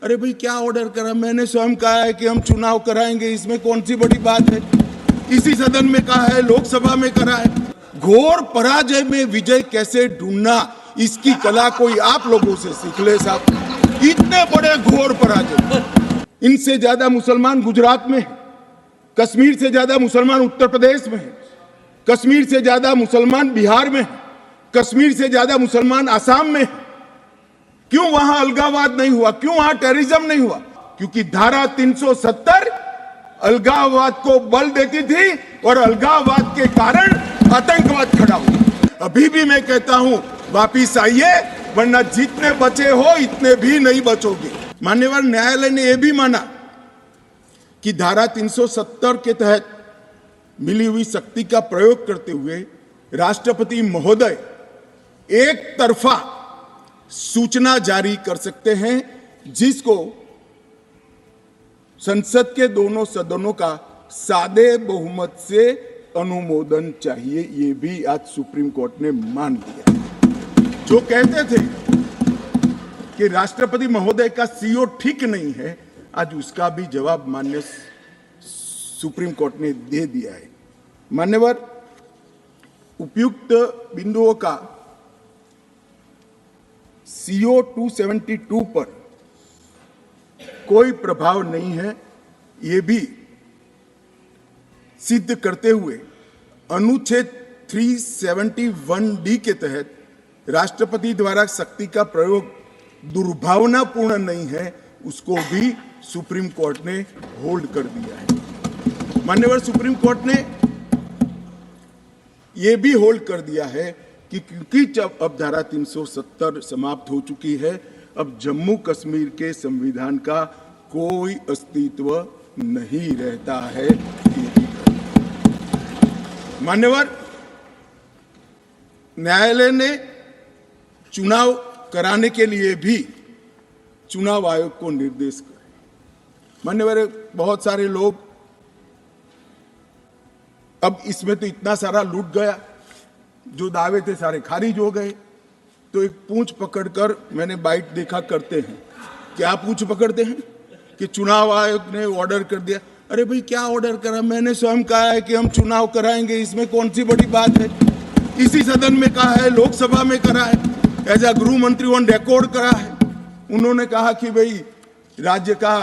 अरे भाई क्या ऑर्डर करा? मैंने स्वयं कहा है कि हम चुनाव कराएंगे, इसमें कौन सी बड़ी बात है? इसी सदन में कहा है, लोकसभा में करा है। घोर पराजय में विजय कैसे ढूंढना, इसकी कला कोई आप लोगों से सीख ले साहब। इतने बड़े घोर पराजय, इनसे ज्यादा मुसलमान गुजरात में है, कश्मीर से ज्यादा मुसलमान उत्तर प्रदेश में है, कश्मीर से ज्यादा मुसलमान बिहार में है, कश्मीर से ज्यादा मुसलमान आसाम में है। क्यों वहां अलगाववाद नहीं हुआ? क्यों वहां टेररिज्म नहीं हुआ? क्योंकि धारा 370 अलगाववाद को बल देती थी और अलगाववाद के कारण आतंकवाद खड़ा हुआ। अभी भी मैं कहता हूं, वापिस आइए, वरना जितने बचे हो इतने भी नहीं बचोगे। मान्यवर न्यायालय ने यह भी माना कि धारा 370 के तहत मिली हुई शक्ति का प्रयोग करते हुए राष्ट्रपति महोदय एक तरफा सूचना जारी कर सकते हैं, जिसको संसद के दोनों सदनों का सादे बहुमत से अनुमोदन चाहिए। ये भी आज सुप्रीम कोर्ट ने मान लिया। जो कहते थे कि राष्ट्रपति महोदय का सीओ ठीक नहीं है, आज उसका भी जवाब माननीय सुप्रीम कोर्ट ने दे दिया है। मान्यवर, उपयुक्त बिंदुओं का CO 272 पर कोई प्रभाव नहीं है, ये भी सिद्ध करते हुए अनुच्छेद 371D के तहत राष्ट्रपति द्वारा शक्ति का प्रयोग दुर्भावनापूर्ण नहीं है, उसको भी सुप्रीम कोर्ट ने होल्ड कर दिया है। मान्यवर, सुप्रीम कोर्ट ने यह भी होल्ड कर दिया है कि क्योंकि जब अब धारा 370 समाप्त हो चुकी है, अब जम्मू कश्मीर के संविधान का कोई अस्तित्व नहीं रहता है। मान्यवर, न्यायालय ने चुनाव कराने के लिए भी चुनाव आयोग को निर्देश करे। मान्यवर, बहुत सारे लोग, अब इसमें तो इतना सारा लूट गया, जो दावे थे सारे खारिज हो गए। तो एक पूंछ पकड़कर मैंने बाइट देखा करते हैं। क्या पूंछ पकड़ते हैं कि चुनाव आयोग ने ऑर्डर कर दिया। अरे भाई क्या ऑर्डर करा? मैंने स्वयं कहा है कि हम चुनाव कराएंगे, इसमें कौन सी बड़ी बात है? इसी सदन में कहा है, लोकसभा में करा है, एज अ गृह मंत्री ऑन रिकॉर्ड करा है। उन्होंने कहा कि भाई राज्य का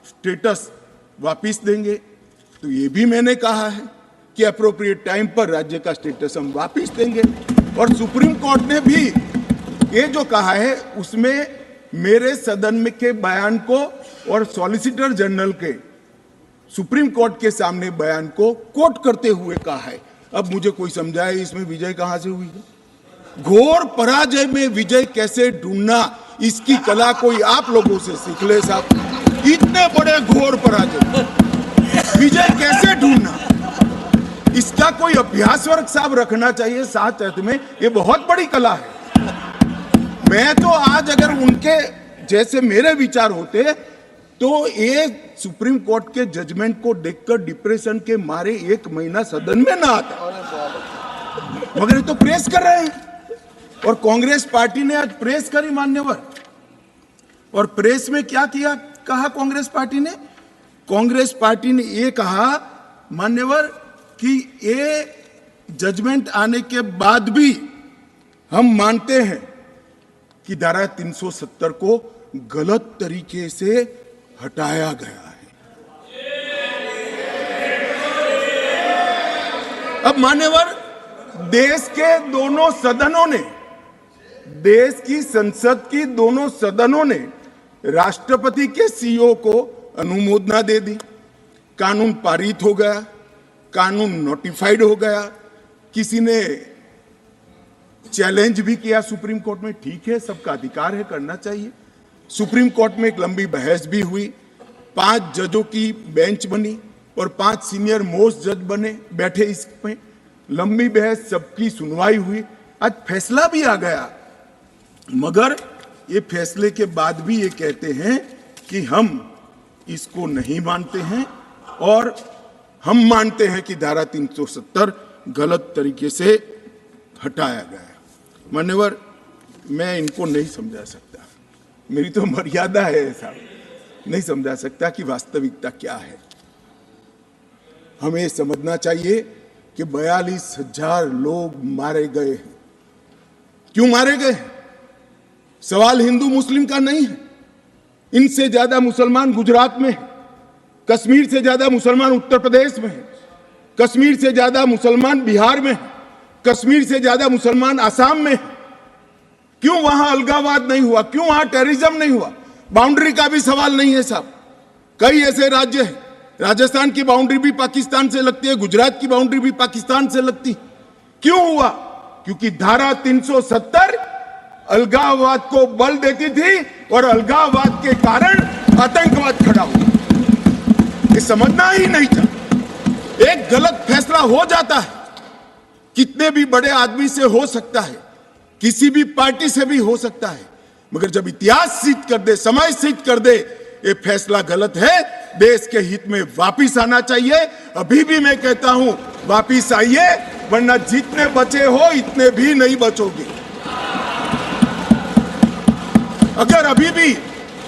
स्टेटस वापिस देंगे, तो ये भी मैंने कहा है कि अप्रोप्रिएट टाइम पर राज्य का स्टेटस हम वापिस देंगे। और सुप्रीम कोर्ट ने भी ये जो कहा है, उसमें मेरे सदन में के बयान को और सॉलिसिटर जनरल के सुप्रीम कोर्ट के सामने बयान को कोट करते हुए कहा है। अब मुझे कोई समझाए इसमें विजय कहां से हुई है? घोर पराजय में विजय कैसे ढूंढना, इसकी कला कोई आप लोगों से सीख ले साहब। इतने बड़े घोर पराजय, विजय कैसे ढूंढना, इसका कोई अभ्यास वर्ग साहब रखना चाहिए साथ में। ये बहुत बड़ी कला है। मैं तो आज अगर उनके जैसे मेरे विचार होते तो ये सुप्रीम कोर्ट के जजमेंट को देखकर डिप्रेशन के मारे 1 महीना सदन में ना आता, मगर ये तो प्रेस कर रहे हैं। और कांग्रेस पार्टी ने आज प्रेस करी मान्यवर। और प्रेस में क्या किया, कहा कांग्रेस पार्टी ने? कांग्रेस पार्टी ने ये कहा मान्यवर कि ये जजमेंट आने के बाद भी हम मानते हैं कि धारा 370 को गलत तरीके से हटाया गया है। अब मान्यवर, देश के दोनों सदनों ने, देश की संसद की दोनों सदनों ने राष्ट्रपति के सीओ को अनुमोदना दे दी, कानून पारित हो गया, कानून नोटिफाइड हो गया। किसी ने चैलेंज भी किया सुप्रीम कोर्ट में, ठीक है, सबका अधिकार है, करना चाहिए। सुप्रीम कोर्ट में एक लंबी बहस भी हुई, 5 जजों की बेंच बनी और 5 सीनियर मोस्ट जज बने, बैठे इसमें, लंबी बहस, सबकी सुनवाई हुई, आज फैसला भी आ गया। मगर ये फैसले के बाद भी ये कहते हैं कि हम इसको नहीं मानते हैं और हम मानते हैं कि धारा 370 गलत तरीके से हटाया गया है। मान्यवर, मैं इनको नहीं समझा सकता। मेरी तो मर्यादा है साहब, नहीं समझा सकता कि वास्तविकता क्या है। हमें समझना चाहिए कि 42,000 लोग मारे गए हैं। क्यों मारे गए? सवाल हिंदू मुस्लिम का नहीं है। इनसे ज्यादा मुसलमान गुजरात में है, कश्मीर से ज्यादा मुसलमान उत्तर प्रदेश में है, कश्मीर से ज्यादा मुसलमान बिहार में है, कश्मीर से ज्यादा मुसलमान आसाम में है। क्यों वहां अलगाववाद नहीं हुआ? क्यों वहां टेररिज्म नहीं हुआ? बाउंड्री का भी सवाल नहीं है साहब। कई ऐसे राज्य हैं, राजस्थान की बाउंड्री भी पाकिस्तान से लगती है, गुजरात की बाउंड्री भी पाकिस्तान से लगती। क्यों हुआ? क्योंकि धारा 370 अलगाववाद को बल देती थी और अलगाववाद के कारण आतंकवाद खड़ा हुआ। ये समझना ही नहीं था। एक गलत फैसला हो जाता है, कितने भी बड़े आदमी से हो सकता है, किसी भी पार्टी से भी हो सकता है, मगर जब इतिहास सिद्ध कर दे, समय सिद्ध कर दे ये फैसला गलत है, देश के हित में वापिस आना चाहिए। अभी भी मैं कहता हूं वापिस आइए, वरना जितने बचे हो इतने भी नहीं बचोगे। अगर अभी भी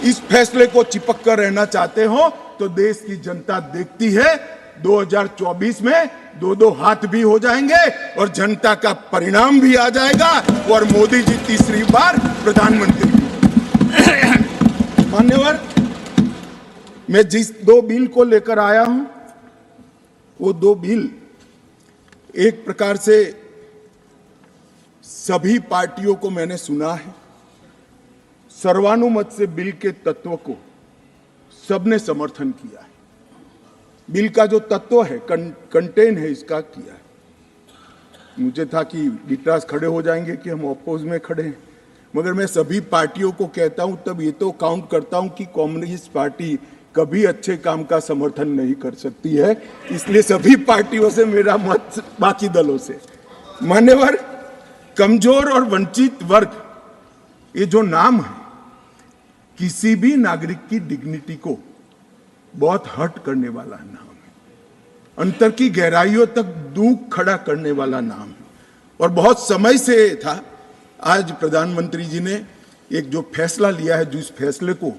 इस फैसले को चिपक कर रहना चाहते हो तो देश की जनता देखती है 2024 में 2-2 हाथ भी हो जाएंगे और जनता का परिणाम भी आ जाएगा और मोदी जी तीसरी बार प्रधानमंत्री। मान्यवर, मैं जिस 2 बिल को लेकर आया हूं वो 2 बिल एक प्रकार से सभी पार्टियों को मैंने सुना है, सर्वानुमत से बिल के तत्व को सबने समर्थन किया है। बिल का जो तत्व है, कंटेन है, इसका किया है। मुझे था कि विटरास खड़े हो जाएंगे कि हम अपोज में खड़े हैं, मगर मैं सभी पार्टियों को कहता हूं, तब ये तो काउंट करता हूं कि कम्युनिस्ट पार्टी कभी अच्छे काम का समर्थन नहीं कर सकती है, इसलिए सभी पार्टियों से मेरा मत बाकी दलों से। मान्यवर, कमजोर और वंचित वर्ग, ये जो नाम है किसी भी नागरिक की डिग्निटी को बहुत हर्ट करने वाला नाम है, अंतर की गहराइयों तक दुख खड़ा करने वाला नाम है और बहुत समय से था। आज प्रधानमंत्री जी ने एक जो फैसला लिया है, जिस फैसले को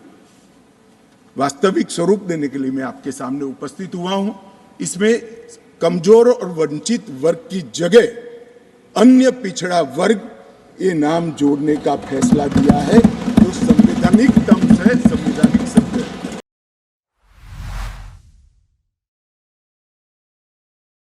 वास्तविक स्वरूप देने के लिए मैं आपके सामने उपस्थित हुआ हूं, इसमें कमजोर और वंचित वर्ग की जगह अन्य पिछड़ा वर्ग ये नाम जोड़ने का फैसला दिया है, जो संवैधानिक टर्म्स है, संवैधानिक शब्द है।